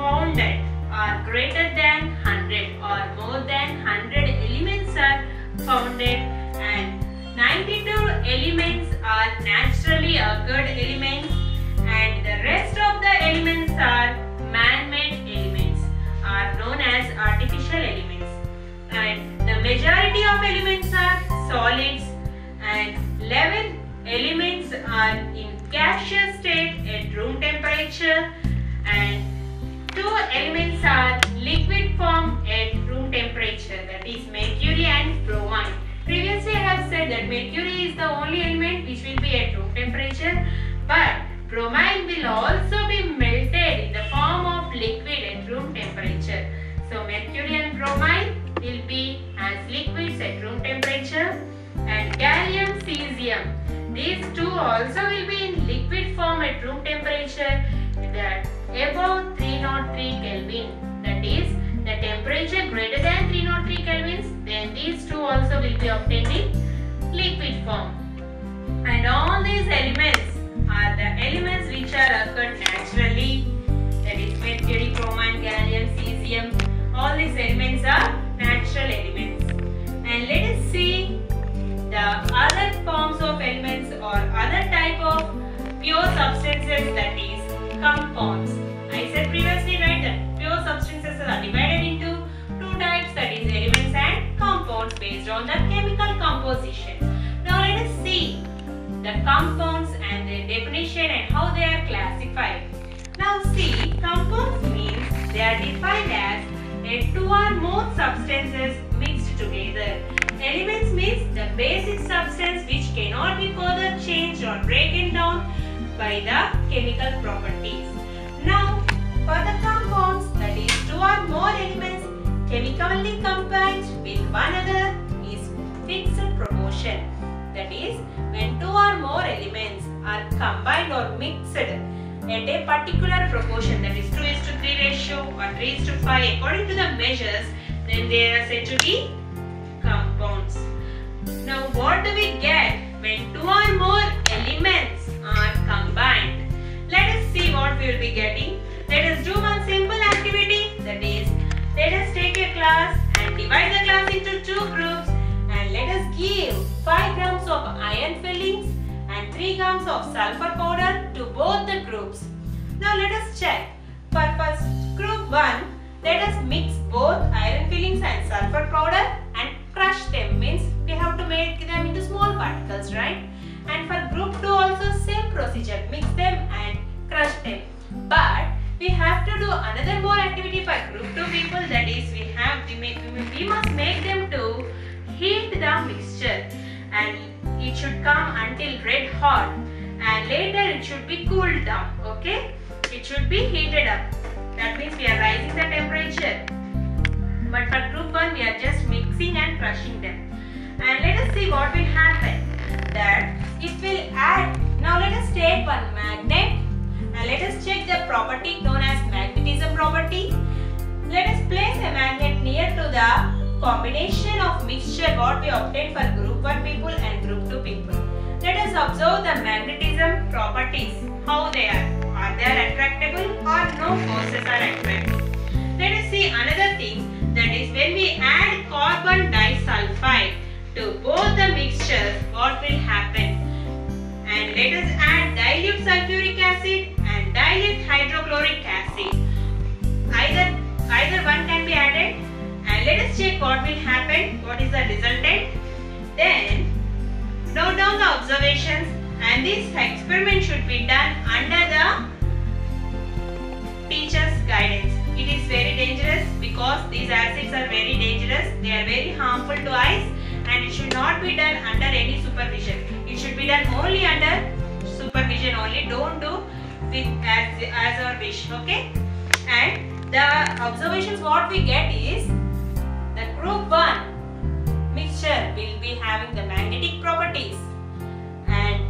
found at are greater than 100 or more than 100 elements are founded, and 92 elements are naturally occurred elements, and the rest of the elements are man-made elements, are known as artificial elements. And the majority of elements are solids, and 11 elements are in gaseous state at room temperature, and 2 elements are liquid form at room temperature, that is mercury and bromine. Previously I have said that mercury is the only element which will be at room temperature, but bromine will also be melted in the form of liquid at room temperature. So mercury and bromine will be as liquids at room temperature, and gallium, cesium, these two also will be in liquid form at room temperature that above 303 Kelvin, that is the temperature greater than 303 kelvins, then these two also will be obtained in liquid form. And all these elements are the elements which are occurred naturally, that is mercury, bromine, gallium, cesium, all these elements are natural elements. And let us see the other forms of elements or other type of pure substances, that is compounds. I said previously, right, that pure substances are divided into two types, that is elements and compounds based on the chemical composition. Now let us see the compounds and their definition and how they are classified. Now see, compounds means they are defined as two or more substances mixed together. Elements means the basic substance which cannot be further changed or broken down by the chemical properties. Now for the compounds, that is two or more elements chemically combined with one another is fixed proportion. That is, when two or more elements are combined or mixed at a particular proportion, that is 2:3 ratio or 3:5 according to the measures, then they are said to be compounds. Now what do we get when two or more elements are combined? Let us see what we will be getting. Let us do one simple activity, that is, let us take a class and divide the class into two groups, and let us give 5 grams of iron fillings and 3 grams of sulfur powder to both the groups. Now let us check. For first group 1, let us mix both iron fillings and sulfur powder and crush them, means we have to make them into small particles, right? And for group 2 also same procedure, mix them and crush them. But we have to do another more activity for group 2 people, that is we must make them to heat the mixture, and it should come until red hot, and later it should be cooled down, okay? It should be heated up. That means we are raising the temperature. But for group 1 we are just mixing and crushing them. And let us see what will happen. That it will add. Now let us take one magnet and let us check the property known as magnetism property. Let us place a magnet near to the combination of mixture what we obtained for group 1 people and group 2 people. Let us observe the magnetism properties, how they are. Are they attractable or no forces are attractive? Let us see another thing, that is when we add carbon disulfide to both the mixtures, what will happen? And let us add dilute sulfuric acid and dilute hydrochloric acid. Either one can be added, and let us check what will happen, what is the resultant. Then note down the observations, and this experiment should be done under the teacher's guidance. It is very dangerous because these acids are very dangerous. They are very harmful to eyes, and it should not be done under any supervision. It should be done only under supervision only. Don't do with as our wish, okay? And the observations what we get is the group 1 mixture will be having the magnetic properties, and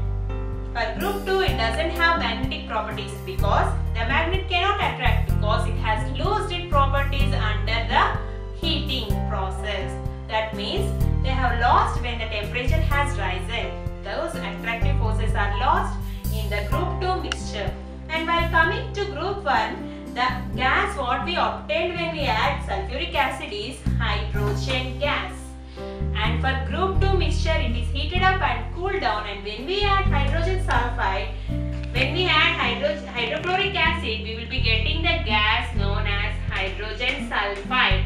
for group 2 it doesn't have magnetic properties because the magnet cannot attract because it has lost its properties under the heating process. That means they have lost when the temperature has risen. Those attractive forces are lost in the group 2 mixture. And while coming to group 1, the gas what what we obtained when we add sulfuric acid is hydrogen gas. And for group 2 mixture, it is heated up and cooled down, and when we add hydrogen sulfide, when we add hydrochloric acid, we will be getting the gas known as hydrogen sulfide.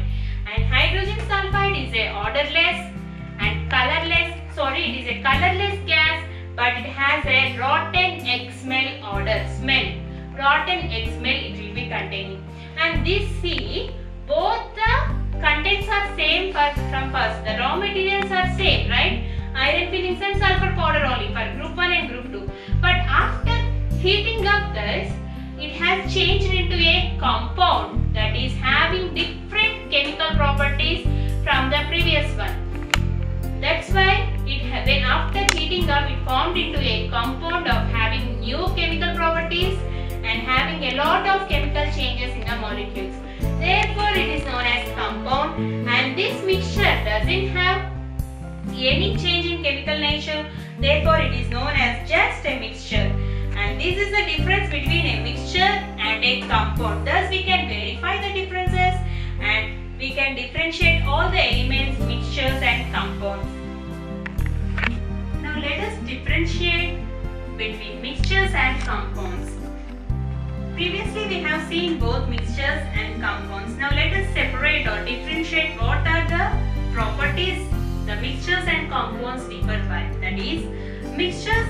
And hydrogen sulfide is a odorless and colorless, it is a colorless gas, but it has a rotten egg smell rotten egg smell it will be containing. And this both the contents are same from first. The raw materials are same, right? Iron fillings and sulfur powder only for group 1 and group 2. But after heating up this, it has changed into a compound that is having different chemical properties from the previous one. That's why when after heating up, it formed into a compound of having new chemical properties and having a lot of chemical changes in the molecules. Therefore, it is known as compound, and this mixture doesn't have any change in chemical nature. Therefore, it is known as just a mixture. And this is the difference between a mixture and a compound. Thus, we can verify the differences and we can differentiate all the elements, mixtures and compounds. Now, let us differentiate between mixtures and compounds. Previously, we have seen both mixtures and compounds. Now, let us separate or differentiate what are the properties the mixtures and compounds differ by. That is, mixtures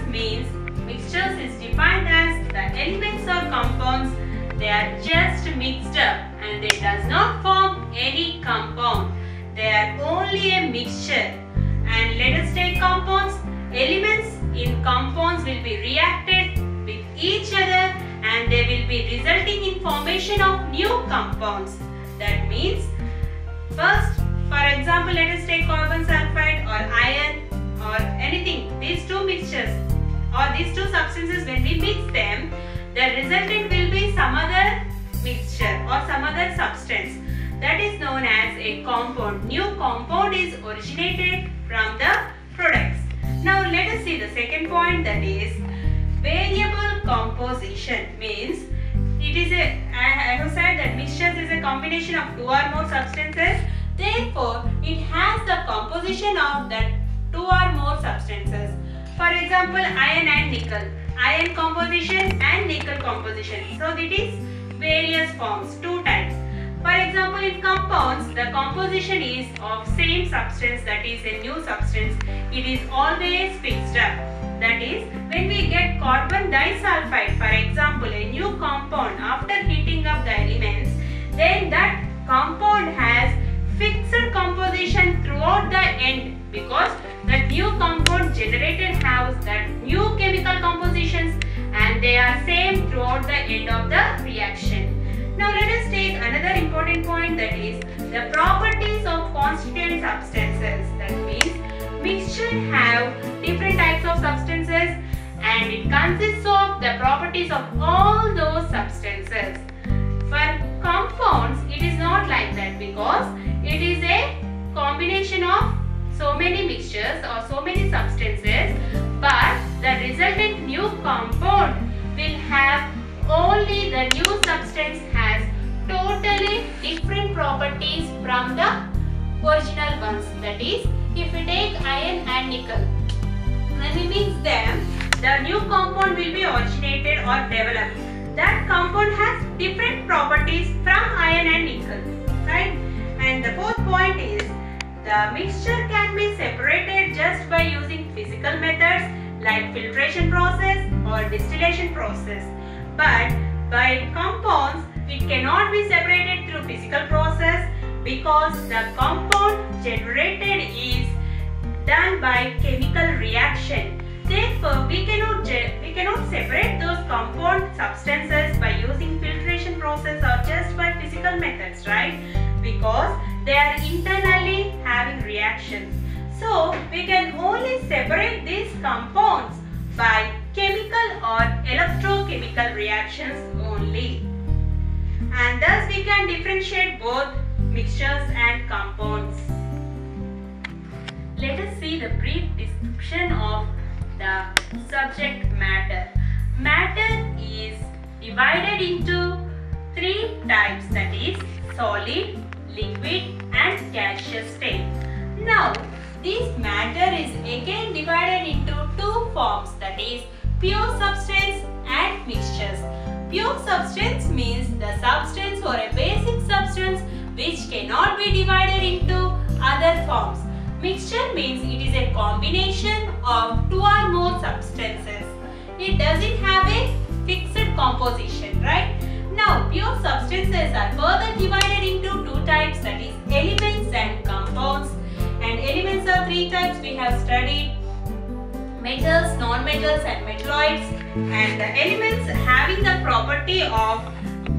is defined as the elements or compounds, they are just mixed up and they does not form any compound. They are only a mixture. And let us take compounds. Elements in compounds will be reacted with each other and they will be resulting in formation of new compounds. That means, first, for example, let us take carbon sulfide or iron or anything. These two mixtures or these two substances, when we mix them, the resultant will be some other mixture or some other substance. That is known as a compound. New compound is originated from the products. Now let us see the second point, that is variable composition. Means it is I have said that mixtures is a combination of two or more substances. Therefore, it has the composition of that two or more substances. For example, iron and nickel. Iron composition and nickel composition. So it is various forms, two types. For example, in compounds, the composition is of same substance, that is a new substance. It is always fixed up. That is, when we get carbon disulfide, for example, a new compound, after heating up the elements, then that compound has fixed composition throughout the end, because that new compound generated has that new chemical compositions and they are same throughout the end of the reaction. Now let us take another important point, that is the properties of constituent substances. That means mixture have different types of substances and it consists of the properties of all those substances. For compounds, it is not like that, because it is a combination of so many mixtures or so many substances, but the resultant new compound will have only the new substance has totally different properties from the original ones. That is, if we take iron and nickel, when we mix them, the new compound will be originated or developed. That compound has different properties from iron and nickel, right? And the fourth point is, the mixture can be separated just by using physical methods like filtration process or distillation process. But by compounds, it cannot be separated through physical process, because the compound generated is done by chemical reaction. Therefore, we cannot separate those compound substances by using filtration process or just by physical methods, right? Because they are internally having reactions. So, we can only separate these compounds by chemical or electrochemical reactions only. And thus we can differentiate both mixtures and compounds. Let us see the brief description of the subject matter. Matter is divided into three types, that is solid, liquid and gaseous state. Now this matter is again divided into two forms, that is pure substance and mixtures. Pure substance means the substance or a basic substance which cannot be divided into other forms. Mixture means it is a combination of two or more substances. It doesn't have a fixed composition, right? Now pure substances are further divided into two types, that is elements and compounds. And elements are three types we have studied: metals, non-metals and metalloids. And the elements having the property of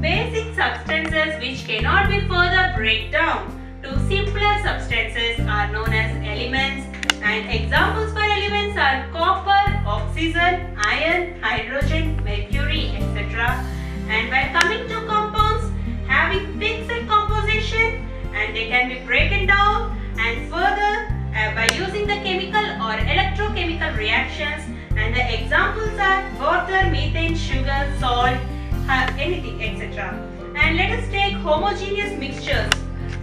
basic substances which cannot be further break down to simpler substances are known as elements. And examples for elements are copper, oxygen, iron, hydrogen, mercury, etc. And when coming to compounds, having fixed composition and they can be broken down and further by using the chemical or electrochemical reactions. And the examples are water, methane, sugar, salt, anything, etc. And let us take homogeneous mixtures.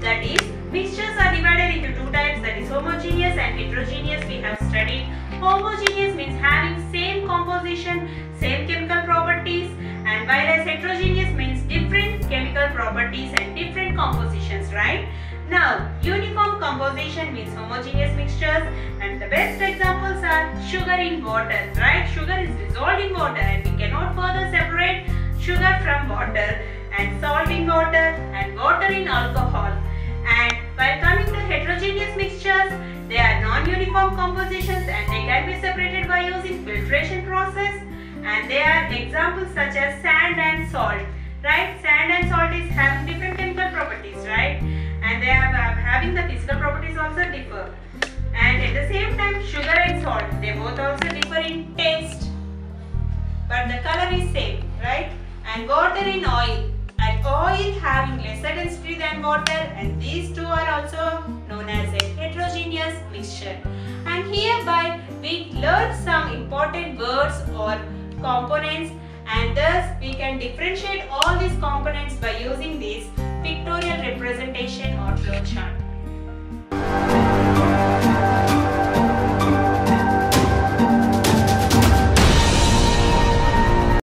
That is, mixtures are divided into two types, that is homogeneous and heterogeneous we have studied. Homogeneous means having same composition, same chemical properties, and whereas heterogeneous means different chemical properties and different compositions, right? Now, uniform composition means homogeneous mixtures, and the best examples are sugar in water, right? Sugar is dissolved in water and we cannot further separate sugar from water, and salt in water and water in alcohol. And while coming to heterogeneous mixtures, they are non-uniform compositions and they can be separated by using filtration process. And they are examples such as sand and salt, right? Sand and salt is having different chemical properties, right? And they are having the physical properties also differ. And at the same time, sugar and salt, they both also differ in taste, but the color is same, right? And water in oil, and oil having lesser density than water, and these two are also known as a heterogeneous mixture. And hereby we learned some important words or components, and thus we can differentiate all these components by using this pictorial representation or flowchart.